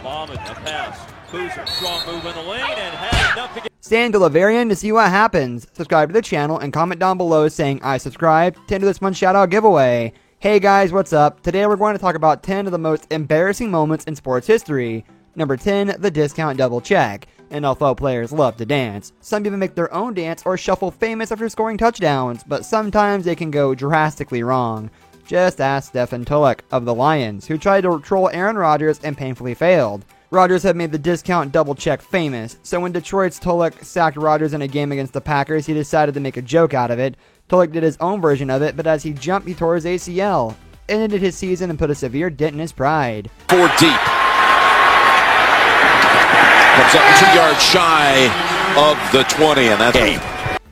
Bauman, a pass. Boozer, strong move in the lane and had enough to get. Stand Deliverian to see what happens. Subscribe to the channel and comment down below saying I subscribed to enter this fun shout out giveaway. Hey guys, what's up? Today we're going to talk about 10 of the most embarrassing moments in sports history. Number 10, the discount double check. NFL players love to dance. Some even make their own dance or shuffle famous after scoring touchdowns, but sometimes they can go drastically wrong. Just ask Stephen Tulloch of the Lions, who tried to troll Aaron Rodgers and painfully failed. Rodgers had made the discount double check famous, so when Detroit's Tulloch sacked Rodgers in a game against the Packers, he decided to make a joke out of it. Tulloch did his own version of it, but as he jumped, he tore his ACL. It ended his season and put a severe dent in his pride. 4 deep. Comes up 2 yards shy of the 20, and that's game.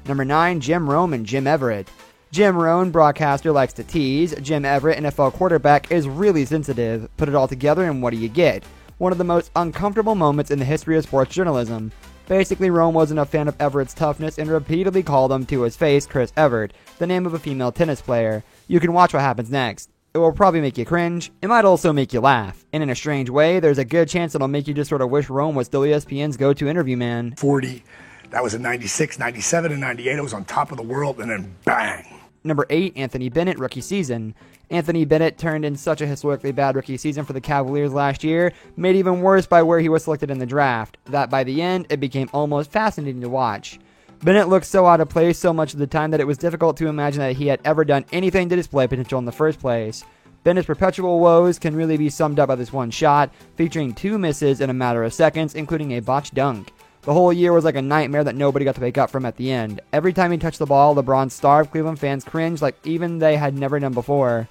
Number 9, Jim Rome and Jim Everett. Jim Rome, broadcaster, likes to tease. Jim Everett, NFL quarterback, is really sensitive. Put it all together and what do you get? One of the most uncomfortable moments in the history of sports journalism. Basically, Rome wasn't a fan of Everett's toughness and repeatedly called him to his face Chris Evert, the name of a female tennis player. You can watch what happens next. It will probably make you cringe. It might also make you laugh. And in a strange way, there's a good chance it'll make you just sort of wish Rome was still ESPN's go-to interview man. 40. That was in 96, 97, and 98. I was on top of the world, and then bang. Number 8, Anthony Bennett, rookie season. Anthony Bennett turned in such a historically bad rookie season for the Cavaliers last year, made even worse by where he was selected in the draft, that by the end, it became almost fascinating to watch. Bennett looked so out of place so much of the time that it was difficult to imagine that he had ever done anything to display potential in the first place. Bennett's perpetual woes can really be summed up by this one shot, featuring 2 misses in a matter of seconds, including a botched dunk. The whole year was like a nightmare that nobody got to wake up from at the end. Every time he touched the ball, LeBron's starved Cleveland fans cringed like even they had never done before.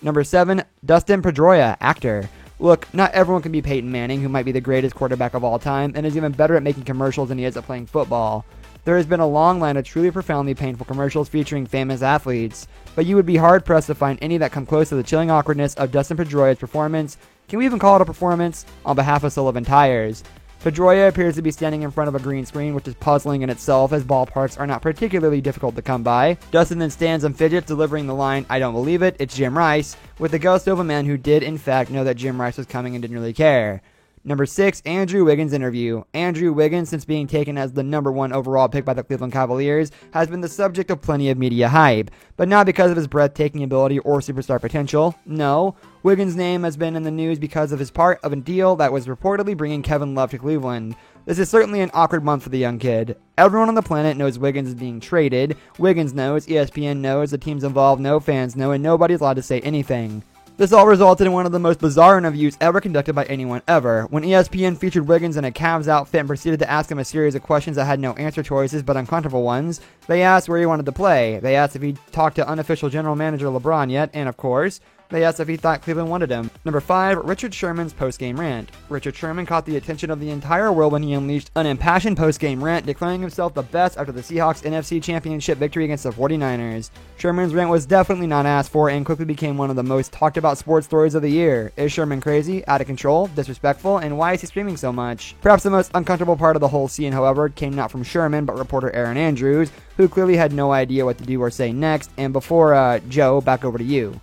Number 7, Dustin Pedroia, actor. Look, not everyone can be Peyton Manning, who might be the greatest quarterback of all time, and is even better at making commercials than he is at playing football. There has been a long line of truly profoundly painful commercials featuring famous athletes, but you would be hard-pressed to find any that come close to the chilling awkwardness of Dustin Pedroia's performance. Can we even call it a performance? On behalf of Sullivan Tires. Pedroia appears to be standing in front of a green screen, which is puzzling in itself as ballparks are not particularly difficult to come by. Dustin then stands and fidgets, delivering the line, "I don't believe it, it's Jim Rice," with the gusto of a man who did in fact know that Jim Rice was coming and didn't really care. Number 6, Andrew Wiggins interview. Andrew Wiggins, since being taken as the number 1 overall pick by the Cleveland Cavaliers, has been the subject of plenty of media hype, but not because of his breathtaking ability or superstar potential. No, Wiggins' name has been in the news because of his part of a deal that was reportedly bringing Kevin Love to Cleveland. This is certainly an awkward month for the young kid. Everyone on the planet knows Wiggins is being traded. Wiggins knows, ESPN knows, the teams involved know, fans know, and nobody's allowed to say anything. This all resulted in one of the most bizarre interviews ever conducted by anyone ever. When ESPN featured Wiggins in a Cavs outfit and proceeded to ask him a series of questions that had no answer choices but uncomfortable ones, they asked where he wanted to play, they asked if he'd talked to unofficial general manager LeBron yet, and of course, they asked if he thought Cleveland wanted him. Number 5, Richard Sherman's post-game rant. Richard Sherman caught the attention of the entire world when he unleashed an impassioned post-game rant, declaring himself the best after the Seahawks NFC Championship victory against the 49ers. Sherman's rant was definitely not asked for and quickly became one of the most talked about sports stories of the year. Is Sherman crazy, out of control, disrespectful, and why is he screaming so much? Perhaps the most uncomfortable part of the whole scene, however, came not from Sherman, but reporter Aaron Andrews, who clearly had no idea what to do or say next. And before, Joe, back over to you.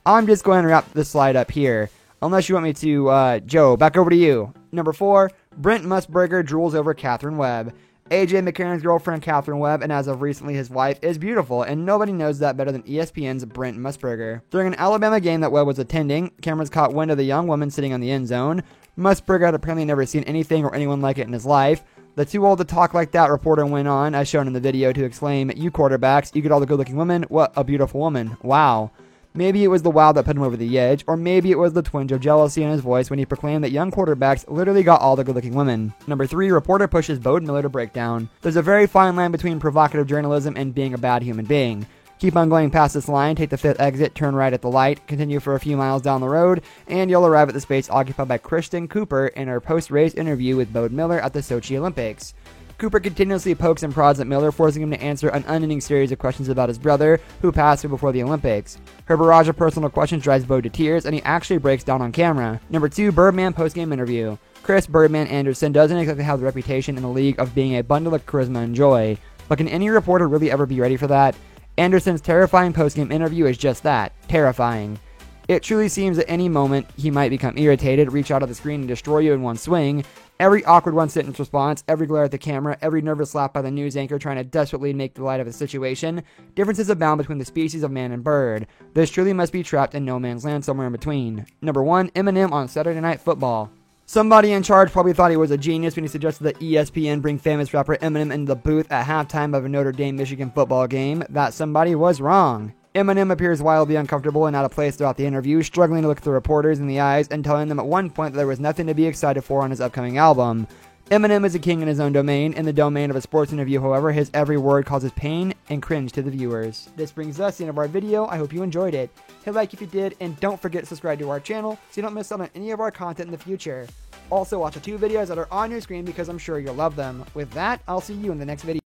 I'm just going to wrap this slide up here, unless you want me to, Joe, back over to you. Number 4, Brent Musburger drools over Catherine Webb. AJ McCarron's girlfriend, Catherine Webb, and as of recently his wife, is beautiful, and nobody knows that better than ESPN's Brent Musburger. During an Alabama game that Webb was attending, cameras caught wind of the young woman sitting on the end zone. Musburger had apparently never seen anything or anyone like it in his life. The too old to talk like that reporter went on, as shown in the video, to exclaim, "You quarterbacks, you get all the good-looking women, what a beautiful woman, wow." Maybe it was the wow that put him over the edge, or maybe it was the twinge of jealousy in his voice when he proclaimed that young quarterbacks literally got all the good-looking women. Number 3, reporter pushes Bode Miller to breakdown. There's a very fine line between provocative journalism and being a bad human being. Keep on going past this line, take the 5th exit, turn right at the light, continue for a few miles down the road, and you'll arrive at the space occupied by Kristen Cooper in her post-race interview with Bode Miller at the Sochi Olympics. Cooper continuously pokes and prods at Miller, forcing him to answer an unending series of questions about his brother, who passed away before the Olympics. Her barrage of personal questions drives Bode to tears, and he actually breaks down on camera. Number 2, Birdman postgame interview. Chris Birdman Anderson doesn't exactly have the reputation in the league of being a bundle of charisma and joy, but can any reporter really ever be ready for that? Anderson's terrifying postgame interview is just that, terrifying. It truly seems at any moment he might become irritated, reach out of the screen and destroy you in one swing. Every awkward one-sentence response, every glare at the camera, every nervous laugh by the news anchor trying to desperately make the light of the situation. Differences abound between the species of man and bird. This truly must be trapped in no man's land somewhere in between. Number 1, Eminem on Saturday Night Football. Somebody in charge probably thought he was a genius when he suggested that ESPN bring famous rapper Eminem into the booth at halftime of a Notre Dame-Michigan football game. That somebody was wrong. Eminem appears wildly uncomfortable and out of place throughout the interview, struggling to look the reporters in the eyes and telling them at one point that there was nothing to be excited for on his upcoming album. Eminem is a king in his own domain. In the domain of a sports interview, however, his every word causes pain and cringe to the viewers. This brings us to the end of our video. I hope you enjoyed it. Hit like if you did, and don't forget to subscribe to our channel so you don't miss out on any of our content in the future. Also, watch the 2 videos that are on your screen because I'm sure you'll love them. With that, I'll see you in the next video.